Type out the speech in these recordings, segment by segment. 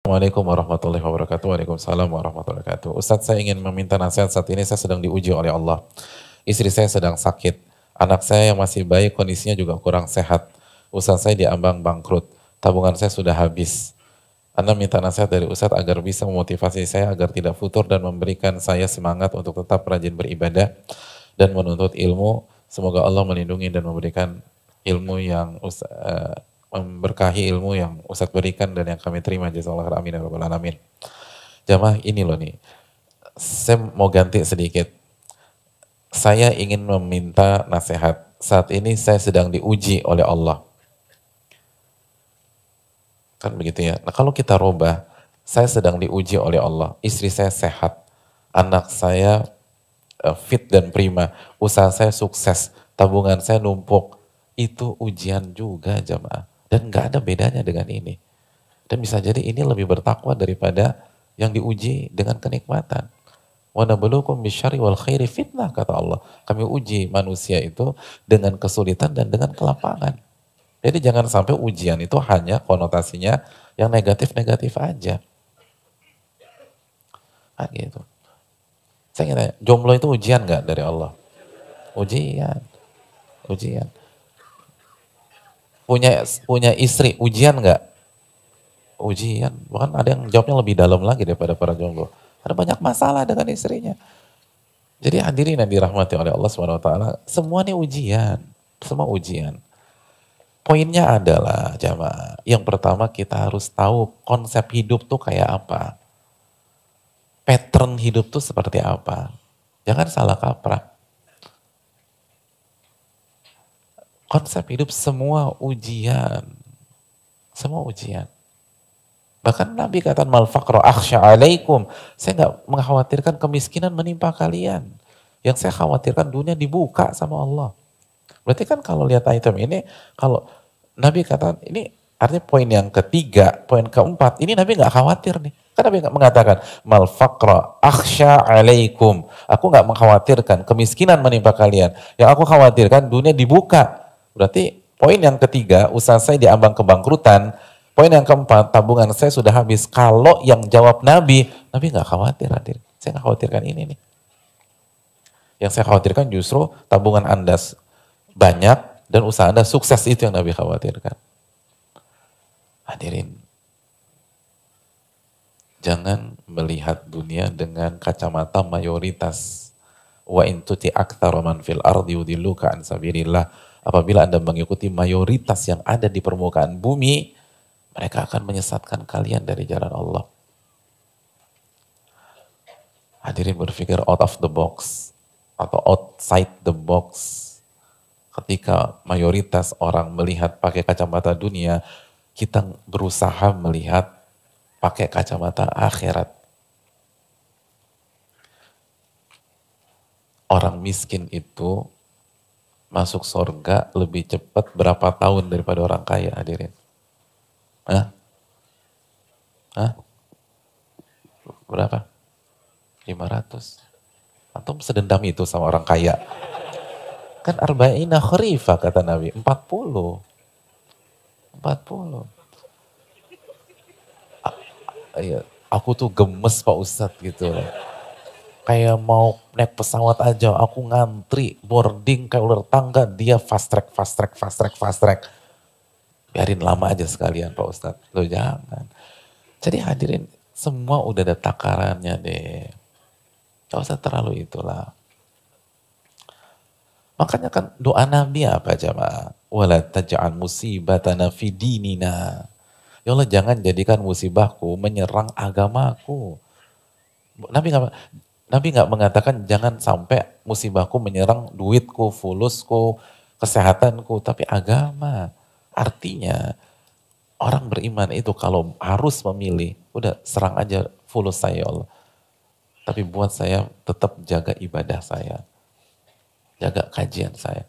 Assalamualaikum warahmatullahi wabarakatuh. Waalaikumsalam warahmatullahi wabarakatuh. Ustadz, saya ingin meminta nasihat. Saat ini saya sedang diuji oleh Allah. Istri saya sedang sakit. Anak saya yang masih bayi kondisinya juga kurang sehat. Usaha saya diambang bangkrut. Tabungan saya sudah habis. Anda minta nasihat dari Ustadz agar bisa memotivasi saya agar tidak futur dan memberikan saya semangat untuk tetap rajin beribadah dan menuntut ilmu. Semoga Allah melindungi dan memberikan ilmu yang memberkahi ilmu yang Ustadz berikan dan yang kami terima. Jazakallahu khairan, amin ya rabbal alamin. Jamaah, ini loh nih, saya mau ganti sedikit. Saya ingin meminta nasihat. Saat ini saya sedang diuji oleh Allah. Kan begitu ya. Nah kalau kita robah, saya sedang diuji oleh Allah. Istri saya sehat. Anak saya fit dan prima. Usaha saya sukses. Tabungan saya numpuk. Itu ujian juga jamaah. Dan nggak ada bedanya dengan ini. Dan bisa jadi ini lebih bertakwa daripada yang diuji dengan kenikmatan. Wa nabluukum bisyarri wal khairi fitnah, kata Allah. Kami uji manusia itu dengan kesulitan dan dengan kelapangan. Jadi jangan sampai ujian itu hanya konotasinya yang negatif-negatif aja. Nah, gitu. Saya ingin tanya, jomblo itu ujian nggak dari Allah? Ujian. Ujian. Punya istri, ujian nggak? Ujian. Bahkan ada yang jawabnya lebih dalam lagi daripada para jomblo. Ada banyak masalah dengan istrinya. Jadi hadirin yang dirahmati oleh Allah SWT, semua ini ujian. Semua ujian. Poinnya adalah jamaah, yang pertama kita harus tahu konsep hidup tuh kayak apa. Pattern hidup tuh seperti apa. Jangan salah kaprah. Konsep hidup semua ujian. Semua ujian. Bahkan Nabi kata mal faqra akhsha alaikum. Saya nggak mengkhawatirkan kemiskinan menimpa kalian. Yang saya khawatirkan dunia dibuka sama Allah. Berarti kan kalau lihat item ini, kalau Nabi kata, ini artinya poin yang ketiga, poin keempat, ini Nabi nggak khawatir nih. Kan Nabi nggak mengatakan, mal faqra akhsha alaikum. Aku nggak mengkhawatirkan kemiskinan menimpa kalian. Yang aku khawatirkan dunia dibuka. Berarti poin yang ketiga, usaha saya diambang kebangkrutan. Poin yang keempat, tabungan saya sudah habis. Kalau yang jawab Nabi, Nabi nggak khawatir hadir. Saya nggak khawatirkan ini nih. Yang saya khawatirkan justru tabungan Anda banyak dan usaha Anda sukses, itu yang Nabi khawatirkan. Hadirin, jangan melihat dunia dengan kacamata mayoritas. Wa in tuti aktsara man fil ardi yudilluka an sabilillah. Apabila Anda mengikuti mayoritas yang ada di permukaan bumi, mereka akan menyesatkan kalian dari jalan Allah. Hadirin berpikir out of the box atau outside the box. Ketika mayoritas orang melihat pakai kacamata dunia, kita berusaha melihat pakai kacamata akhirat. Orang miskin itu masuk surga lebih cepat berapa tahun daripada orang kaya, hadirin? Hah? Hah? Berapa? 500. Antum sedendam itu sama orang kaya. Kan arba'ina kharifah kata Nabi, 40. 40. Iya, aku tuh gemes Pak Ustadz gitu loh. Kayak mau naik pesawat aja, aku ngantri, boarding kayak ular tangga, dia fast track, fast track, fast track, fast track. Biarin lama aja sekalian Pak Ustadz. Loh jangan. Jadi hadirin, semua udah ada takarannya deh. Gak usah terlalu itulah. Makanya kan doa Nabi apa jamaah? Wala taj'al musibatana fi dinina. Ya Allah, jangan jadikan musibahku menyerang agamaku. Nabi nggak mengatakan jangan sampai musibahku menyerang duitku, fulusku, kesehatanku, tapi agama. Artinya orang beriman itu kalau harus memilih, udah serang aja fulus saya ya Allah. Tapi buat saya tetap jaga ibadah saya. Jaga kajian saya.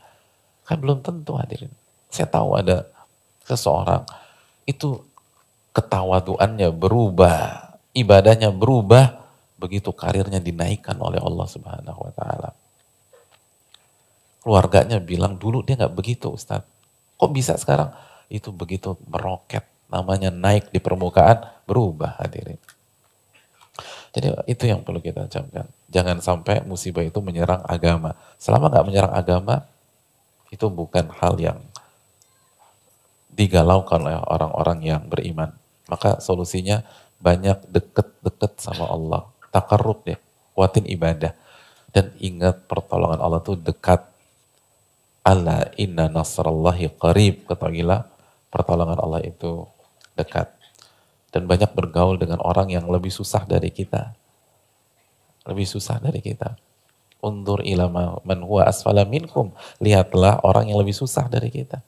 Kan belum tentu hadirin. Saya tahu ada seseorang itu ketawaduannya berubah, ibadahnya berubah, begitu karirnya dinaikkan oleh Allah Subhanahu wa taala. Keluarganya bilang dulu dia nggak begitu Ustadz. Kok bisa sekarang? Itu begitu meroket namanya naik di permukaan, berubah hadirin. Jadi itu yang perlu kita camkan. Jangan sampai musibah itu menyerang agama. Selama nggak menyerang agama, itu bukan hal yang digalaukan oleh orang-orang yang beriman. Maka solusinya banyak deket-deket sama Allah. Takarrub ya, kuatin ibadah. Dan ingat pertolongan Allah itu dekat. Ala inna nasrallahi qarib. Ketahuilah pertolongan Allah itu dekat. Dan banyak bergaul dengan orang yang lebih susah dari kita. Lebih susah dari kita. Undur ila man huwa asfala minkum. Lihatlah orang yang lebih susah dari kita.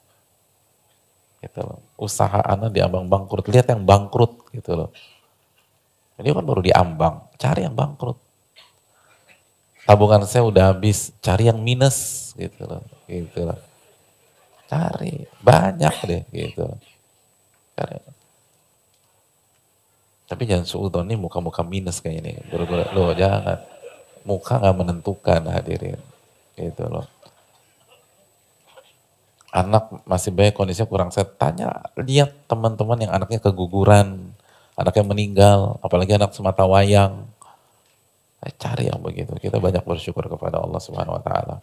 Gitu loh. Usaha anak diambang bangkrut. Lihat yang bangkrut gitu loh. Ini kan baru diambang. Cari yang bangkrut. Tabungan saya udah habis. Cari yang minus gitu loh. Gitu loh. Cari. Banyak deh gitu. Cari. Tapi jangan suudon nih muka-muka minus kayak ini. Loh jangan. Muka gak menentukan hadirin. Gitu loh. Anak masih banyak kondisinya kurang sehat. Tanya, lihat teman-teman yang anaknya keguguran. Anaknya meninggal. Apalagi anak semata wayang. Cari yang begitu. Kita banyak bersyukur kepada Allah Subhanahu wa Ta'ala.